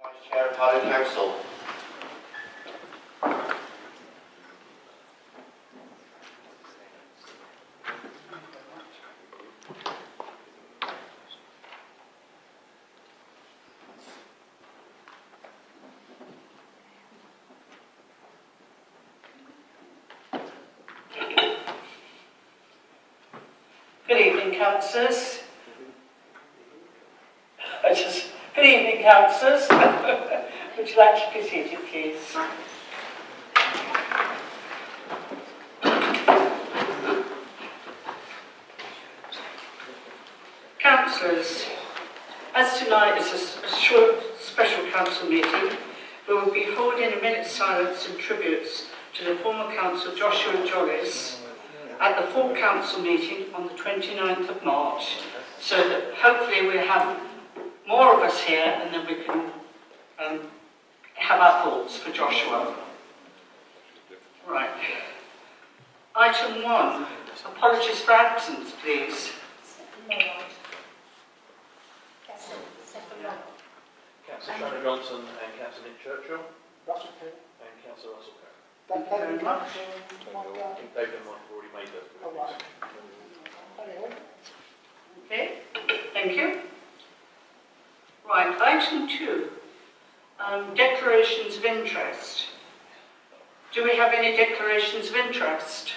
Vice Chair of Highland Council. Good evening, councillors. Good evening, councillors. Would you like to be seated, please? Councillors, as tonight is a short special council meeting, we will be holding a minute's silence and tributes to the former councillor Joshua Jollis at the full council meeting on the 29th of March, so that hopefully we'll have more of us here and then we can have our thoughts for Joshua. Right. Item 1, apologies for absence, please. Councillor Shona Johnson and Councillor Nick Churchill. And Councillor Russell Perry. Thank you very much. I think David and Mike have already made those. Okay, thank you. Right, item 2, declarations of interest. Do we have any declarations of interest?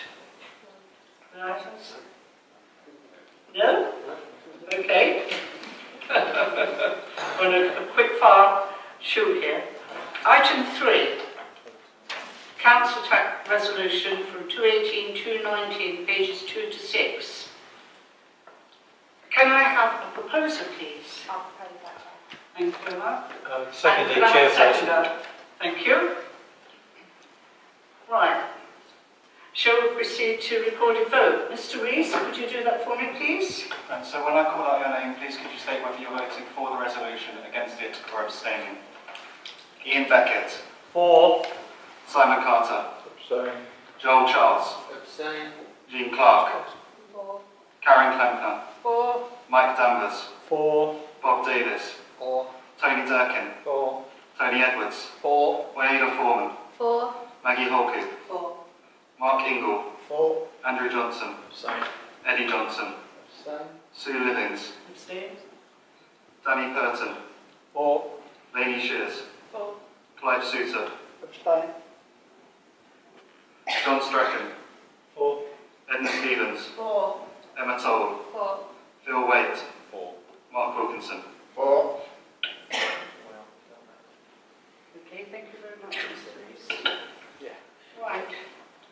No? Okay. On a quick fire shoot here. Item 3. Council tax resolution from 218-219, pages 2 to 6. Can I have a proposer, please? I'll propose that. Thank you very much. Secondly, And can I have a Chairperson. seconder? Thank you. Right. Shall we proceed to recorded vote? Mr. Rees, could you do that for me, please? And so when I call out your name, please could you state whether you're voting for the resolution, against it, or abstaining? Ian Beckett. For. Simon Carter. Abstain. Joel Charles. Abstain. Jean Clark. For. Karen Klempner. For. Mike Danvers. For. Bob Davis. For. Tony Durkin. For. Tony Edwards. For. Waida Foreman. For. Maggie Hawkey. For. Mark Ingle. For. Andrew Johnson. Abstain. Eddie Johnson. Abstain. Sue Livings. Abstain. Danny Purton. For. Lainey Shears. For. Clive Souter. Abstain. John Strachan. For. Edna Stevens. For. Emma Toll. For. Phil Waite. For. Mark Wilkinson. For. Okay, thank you very much, Mr. Rees. Yeah. Right.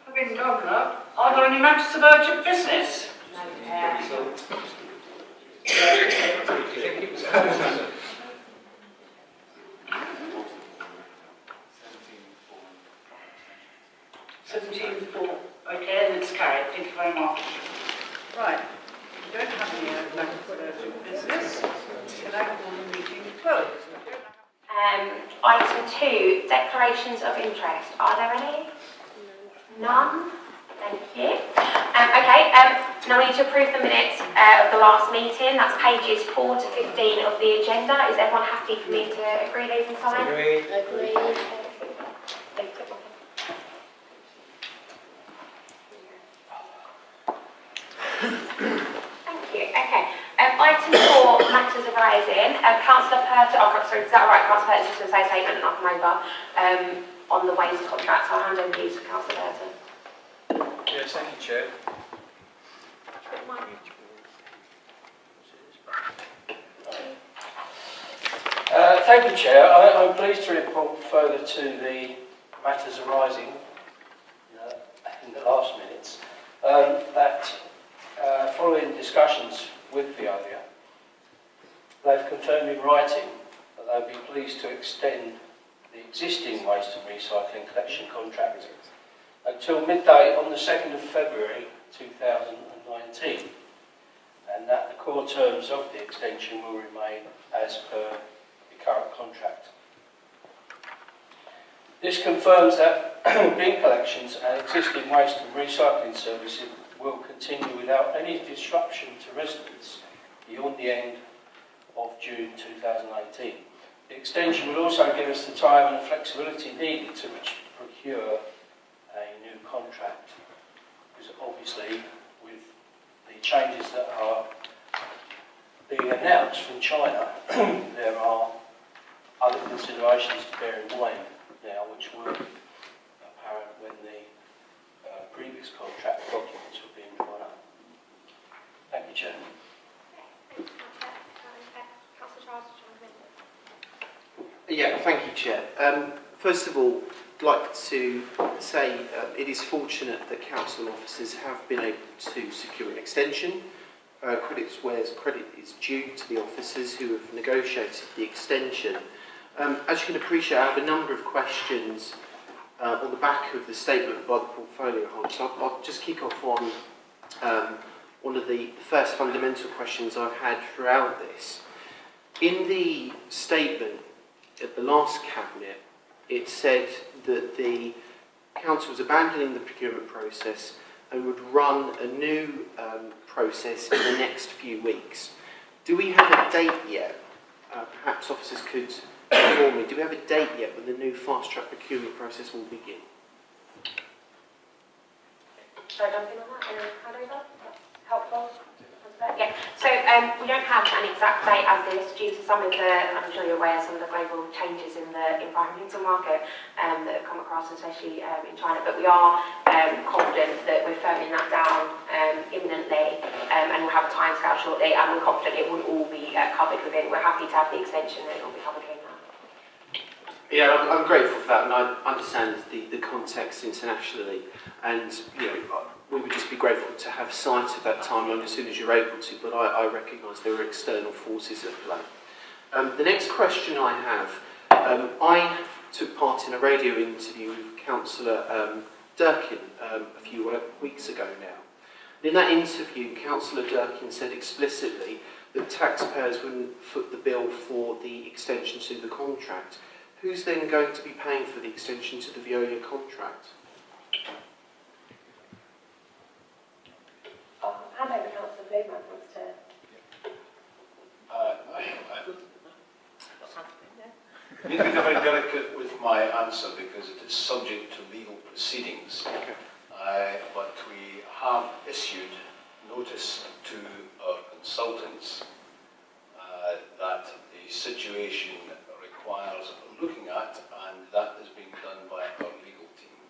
Having done that, are there any matters of urgent business? No. Okay, and it's carried. Thank you very much. Right. We don't have any matters of urgent business. Can I call the meeting closed? Item 2, declarations of interest. Are there any? None. Thank you. Now we need to approve the minutes of the last meeting. That's pages 4 to 15 of the agenda. Is everyone happy for me to agree these and sign? Agreed. Agreed. Thank you. Okay. Item 4, matters arising. Councillor Purton, sorry, is that right? Councillor Purton just going to say a statement and I'll come over on the waste contract. So I'll hand over to you, Councillor Purton. Yes, thank you, Chair. Thank you, Chair. I'm pleased to report further to the matters arising in the last minutes that following discussions with Veolia, they've confirmed in writing that they'll be pleased to extend the existing waste and recycling collection contract until midday on the 2nd of February 2019, and that the core terms of the extension will remain as per the current contract. This confirms that bin collections and existing waste and recycling services will continue without any disruption to residents beyond the end of June 2018. The extension will also give us the time and the flexibility needed to procure a new contract, because obviously with the changes that are being announced from China, there are other considerations to bear in mind now, which were apparent when the previous contract documents were being drawn up. Thank you, Chairman. Councillor Charles, Yeah, thank you, Chair. First of all, I'd like to say it is fortunate that council officers have been able to secure an extension. Credit where credit is due to the officers who have negotiated the extension. As you can appreciate, I have a number of questions on the back of the statement by the portfolio holder. So I'll just kick off on one of the first fundamental questions I've had throughout this. In the statement at the last Cabinet, it said that the Council was abandoning the procurement process and would run a new process in the next few weeks. Do we have a date yet? Perhaps officers could inform me. Do we have a date yet when the new fast-track procurement process will begin? should I jump in on that and hand over? That's helpful. Yeah, so we don't have an exact date as this due to some of the, I'm sure you're aware, some of the global changes in the environmental market that have come across, especially in China, but we are confident that we're firming that down imminently and we'll have a timescale shortly, and we're confident it will all be covered within. We're happy to have the extension and it will be covered within that. Yeah, I'm grateful for that, and I understand the context internationally, and we would just be grateful to have sight of that timeline as soon as you're able to, but I recognise there are external forces at play. The next question I have, I took part in a radio interview with Councillor Durkin a few weeks ago now. In that interview, Councillor Durkin said explicitly that taxpayers wouldn't foot the bill for the extension to the contract. Who's then going to be paying for the extension to the Veolia contract? Hand over Councillor Bloomberg wants to. I need to be very delicate with my answer because it is subject to legal proceedings. But we have issued notice to our consultants that the situation requires looking at, and that is being done by our legal team.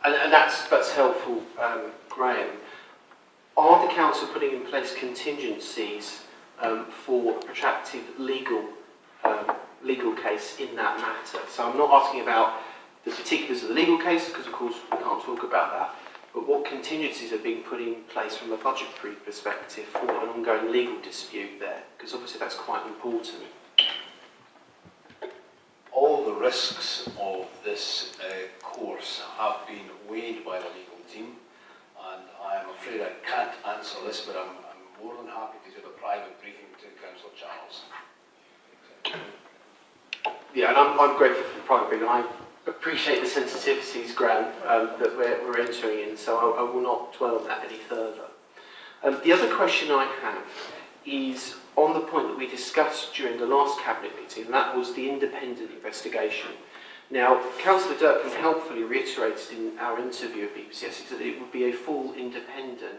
And that's helpful, Graham. Are the council putting in place contingencies for a protracted legal case in that matter? So I'm not asking about the particulars of the legal case, because of course we can't talk about that, but what contingencies are being put in place from a budgetary perspective for an ongoing legal dispute there? Because obviously that's quite important. All the risks of this course have been weighed by the legal team, and I'm afraid I can't answer this, but I'm more than happy to give a private briefing to Councillor Charles. Yeah, and I'm grateful for the private briefing. I appreciate the sensitivities, Graham, that we're entering in, so I will not dwell on that any further. The other question I have is on the point that we discussed during the last Cabinet meeting, and that was the independent investigation. Now, Councillor Durkin helpfully reiterated in our interview at BPCS that it would be a full independent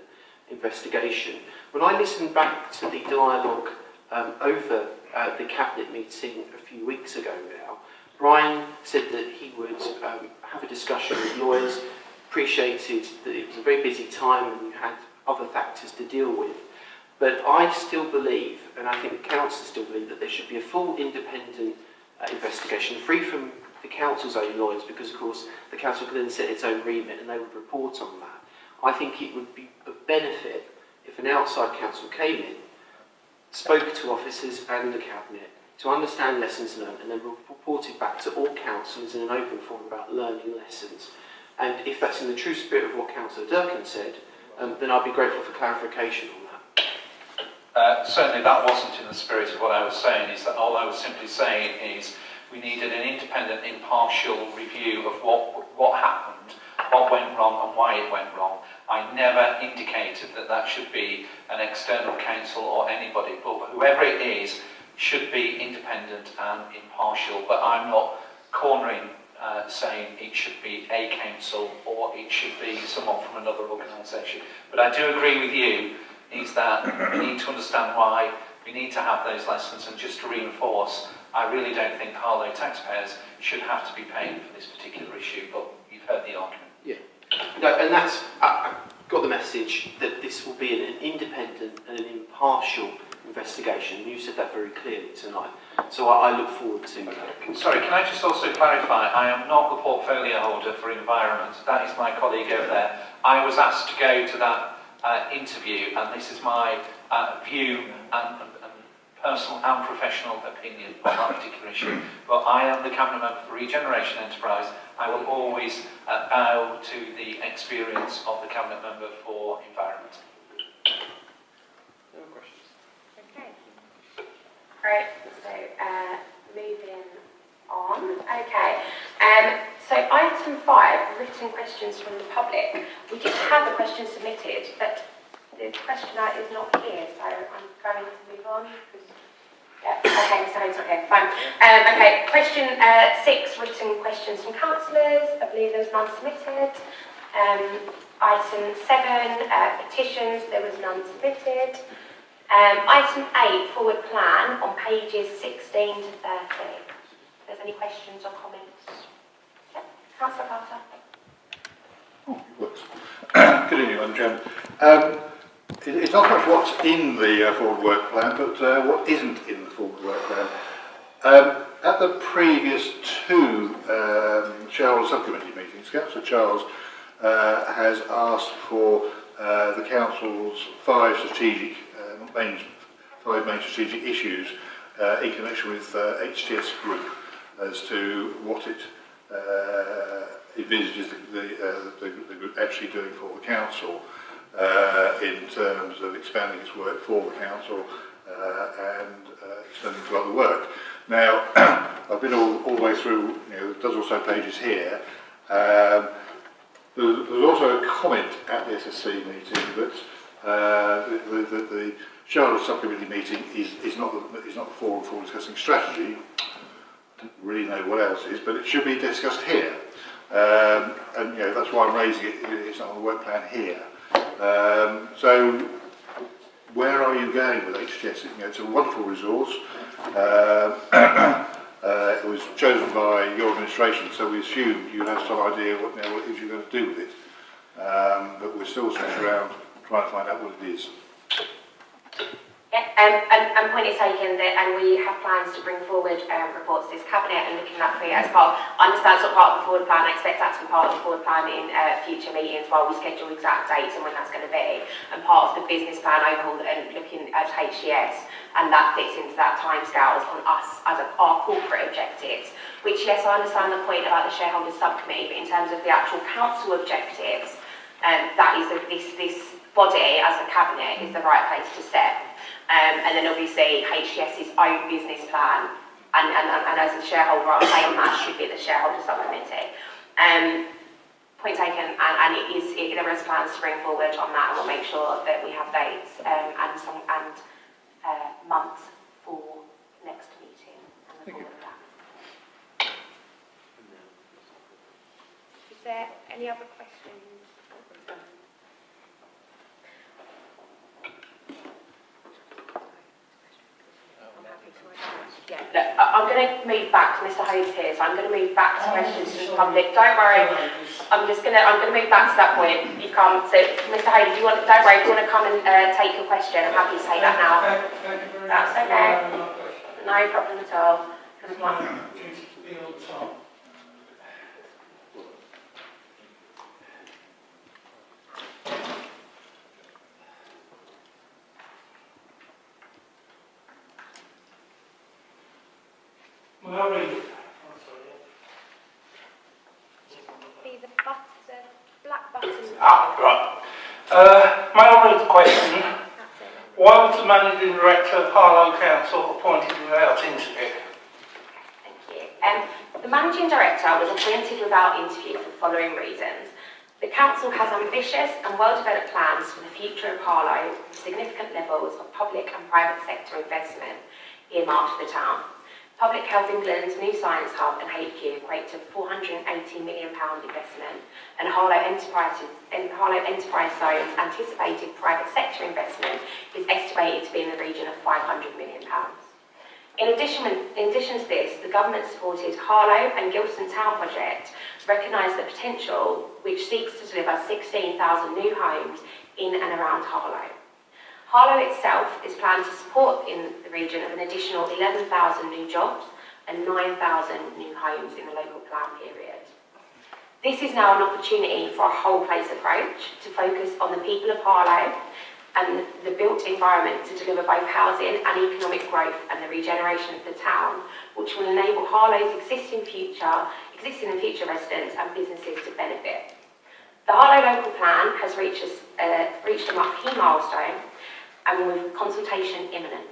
investigation. When I listened back to the dialogue over the Cabinet meeting a few weeks ago now, Brian said that he would have a discussion with lawyers, appreciated that it was a very busy time and you had other factors to deal with. But I still believe, and I think the council still believe, that there should be a full independent investigation, free from the council's own lawyers, because of course the council could then set its own remit and they would report on that. I think it would be of benefit if an outside council came in, spoke to officers and the Cabinet to understand lessons learned, and then reported back to all councillors in an open forum about learning lessons. And if that's in the true spirit of what Councillor Durkin said, then I'd be grateful for clarification on that. Certainly that wasn't in the spirit of what I was saying. Is that all I was simply saying is we needed an independent, impartial review of what happened, what went wrong and why it went wrong. I never indicated that that should be an external counsel or anybody, but whoever it is, should be independent and impartial, but I'm not cornering saying it should be a council or it should be someone from another organisation. But I do agree with you, is that we need to understand why we need to have those lessons, and just to reinforce, I really don't think Harlow taxpayers should have to be paying for this particular issue, but you've heard the argument. No, and that's, I got the message that this will be an independent and an impartial investigation. You said that very clearly tonight. So I look forward to that. Sorry, can I just also clarify, I am not the portfolio holder for environment. That is my colleague over there. I was asked to go to that interview, and this is my view and personal and professional opinion on that particular issue. But I am the Cabinet Member for Regeneration Enterprise. I will always bow to the experience of the Cabinet Member for Environment. No questions. Okay. Right, so moving on. Okay. So item 5, written questions from the public. We did have a question submitted, but the questioner is not here, so I'm going to move on. Yeah, okay, Mr. Holmes not here, fine. Okay, question 6, written questions from councillors. I believe there was none submitted. Item 7, petitions, there was none submitted. Item 8, forward plan on pages 16 to 30. If there's any questions or comments? Yeah, Councillor Carter. Good evening, Madam Chairman. It's not much what's in the forward work plan, but what isn't in the forward work plan. At the previous 2 shareholder subcommittee meetings, Councillor Charles has asked for the Council's 5 main strategic issues in connection with HTS Group as to what it envisages the group actually doing for the Council in terms of expanding its work for the Council and extending to other work. Now, I've been all the way through, there's also pages here. There's also a comment at the SSC meeting that the shareholder subcommittee meeting is not the forum for discussing strategy. I don't really know what else is, but it should be discussed here. And that's why I'm raising it. It's not on the work plan here. So, where are you going with HTS? It's a wonderful resource. It was chosen by your administration, so we assumed you have some idea what it is you're going to do with it. But we're still sitting around trying to find out what it is. Yeah, and point is taken that, and we have plans to bring forward reports to this cabinet and looking at for as part. I understand sort of part of the forward plan. I expect that to be part of the forward plan in future meetings while we schedule exact dates and when that's going to be, and part of the business plan overhaul and looking at HTS, and that fits into that timescales on us as our corporate objectives. Which yes, I understand the point about the shareholders subcommittee, but in terms of the actual council objectives, that is this body as a cabinet is the right place to set. And then obviously HTS's own business plan, and as a shareholder, I'm saying that should be the shareholder subcommittee. Point taken, and there is plans to bring forward on that, and we'll make sure that we have dates and months for next meeting and the forward plan. Is there any other questions? Yeah, look, I'm going to move back to Mr. Hose here, so I'm going to move back to questions from the public. Don't worry, I'm going to move back to that point. You've come, so Mr. Hose, don't worry, if you want to come and take your question, I'm happy to take that now. That's okay. No problem at all. Black button. Right. May I read the question? Why was the Managing Director of Harlow Council appointed without interview? Thank you. The Managing Director was appointed without interview for the following reasons. The Council has ambitious and well-developed plans for the future of Harlow with significant levels of public and private sector investment earmarked for the town. Public Health England's new science hub and HQ equate to £480 million investment, and Harlow Enterprise Zone's anticipated private sector investment is estimated to be in the region of £500 million. In addition to this, the government-supported Harlow and Gilston Town project recognised the potential, which seeks to deliver 16,000 new homes in and around Harlow. Harlow itself is planned to support in the region of an additional 11,000 new jobs and 9,000 new homes in the local plan period. This is now an opportunity for a whole place approach to focus on the people of Harlow and the built environment to deliver both housing and economic growth and the regeneration of the town, which will enable Harlow's existing and future residents and businesses to benefit. The Harlow local plan has reached a key milestone, and with consultation imminent.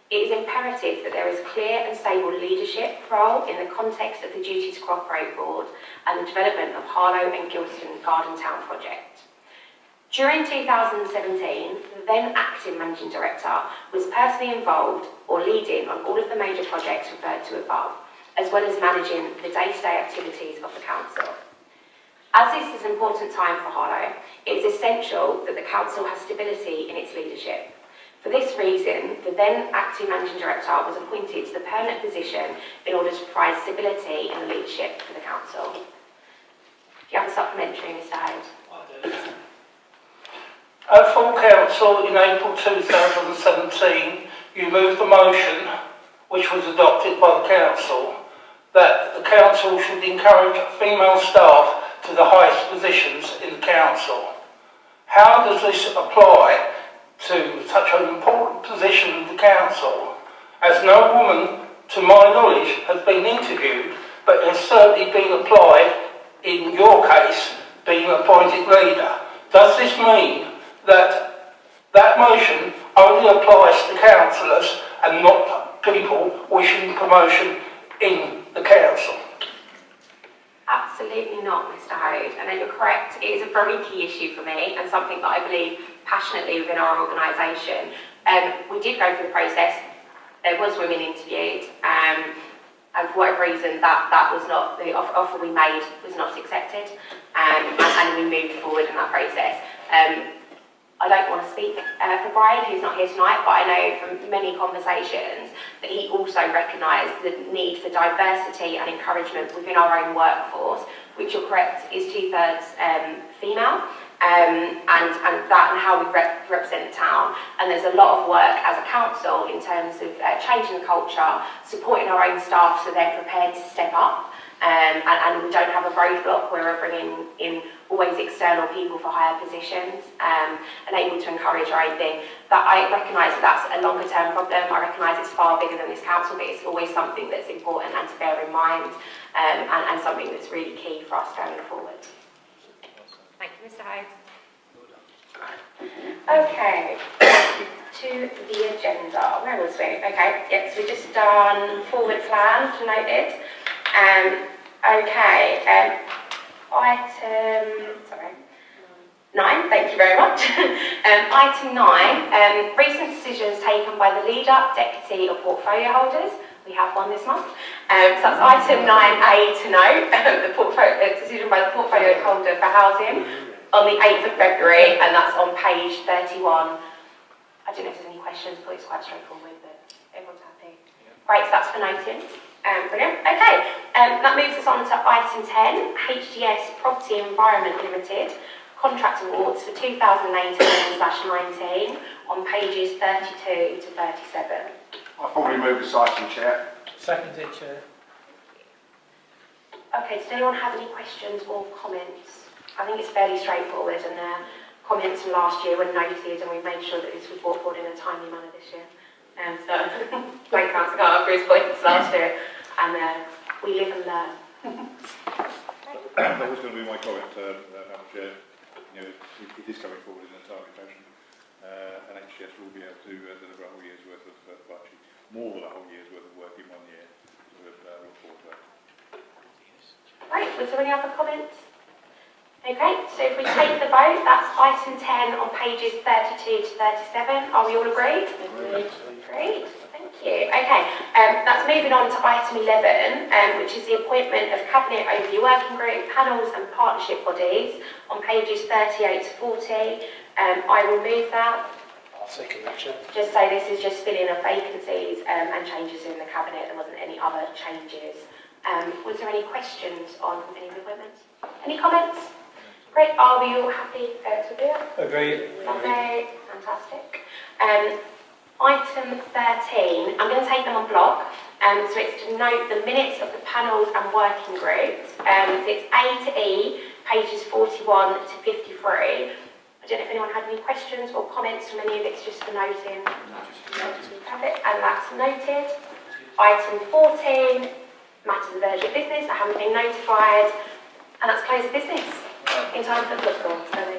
It is imperative that there is clear and stable leadership role in the context of the Duty to Cooperate Board and the development of Harlow and Gilston Garden Town project. During 2017, the then acting managing director was personally involved or leading on all of the major projects referred to above, as well as managing the day-to-day activities of the council. As this is an important time for Harlow, it is essential that the council has stability in its leadership. For this reason, the then acting managing director was appointed to the permanent position in order to provide stability in the leadership for the council. Do you have a supplementary, Mr. Howard? I do. At full council in April 2017, you moved the motion, which was adopted by the council, that the council should encourage female staff to the highest positions in the council. How does this apply to such an important position in the council, as no woman, to my knowledge, has been interviewed, but has certainly been applied, in your case, being appointed leader? Does this mean that that motion only applies to councillors and not people wishing promotion in the council? Absolutely not, Mr. Howard, and you're correct, it is a very key issue for me and something that I believe passionately within our organisation. We did go through the process, there was women interviewed, and for whatever reason that was not, the offer we made was not accepted, and we moved forward in that process. I don't want to speak for Brian, who's not here tonight, but I know from many conversations that he also recognised the need for diversity and encouragement within our own workforce, which you're correct is 2/3 female, and that and how we represent the town. And there's a lot of work as a council in terms of changing the culture, supporting our own staff so they're prepared to step up. And we don't have a roadblock where we're bringing in always external people for higher positions, and able to encourage our own thing. But I recognise that that's a longer term problem. I recognise it's far bigger than this council, but it's always something that's important and to bear in mind, and something that's really key for us going forward. Thank you, Mr. Howard. Okay, to the agenda. Where was we? Okay, yes, we've just done forward plan, noted. Item 9, thank you very much. Item 9, recent decisions taken by the leader, deputy or portfolio holders. We have one this month. So that's item 9A to note, the decision by the portfolio holder for housing on the 8th of February, and that's on page 31. I don't know if there's any questions, but it's quite straightforward, but everyone's happy. Great, so that's for noting. Brilliant. Okay, that moves us on to item 10, HGS Property Environment Limited, contract awards for 2018/19 on pages 32 to 37. I formally move this item, Chair. Seconded, Chair. Okay, does anyone have any questions or comments? I think it's fairly straightforward, and comments from last year were noted, and we made sure that this was brought forward in a timely manner this year. So, thank Councillor Carter for his points last year, and we live and learn. That was going to be my comment, Madam Chair. You know, it is coming forward in a timely fashion, and HGS will be able to deliver a whole year's worth of, well, actually, more than a whole year's worth of work in 1 year. So we'll look forward to that. Right, was there any other comments? Okay, so if we take the vote, that's item 10 on pages 32 to 37. Are we all agreed? Agreed. Great, thank you. Okay, that's moving on to item 11, which is the appointment of Cabinet Overview Working Group, panels and partnership bodies on pages 38 to 40. I will move that. I'll second that, Chair. Just say this is just filling of vacancies and changes in the Cabinet. There wasn't any other changes. Was there any questions on any of the appointments? Any comments? Great, are we all happy to do it? Agreed. Lovely, fantastic. Item 13, I'm going to take them on block. So it's to note the minutes of the panels and working groups. So it's A to E, pages 41 to 53. I don't know if anyone had any questions or comments from any of it, it's just for noting. Have it, and that's noted. Item 14, matters of urgent business, I haven't been notified. And that's close of business in time for football. So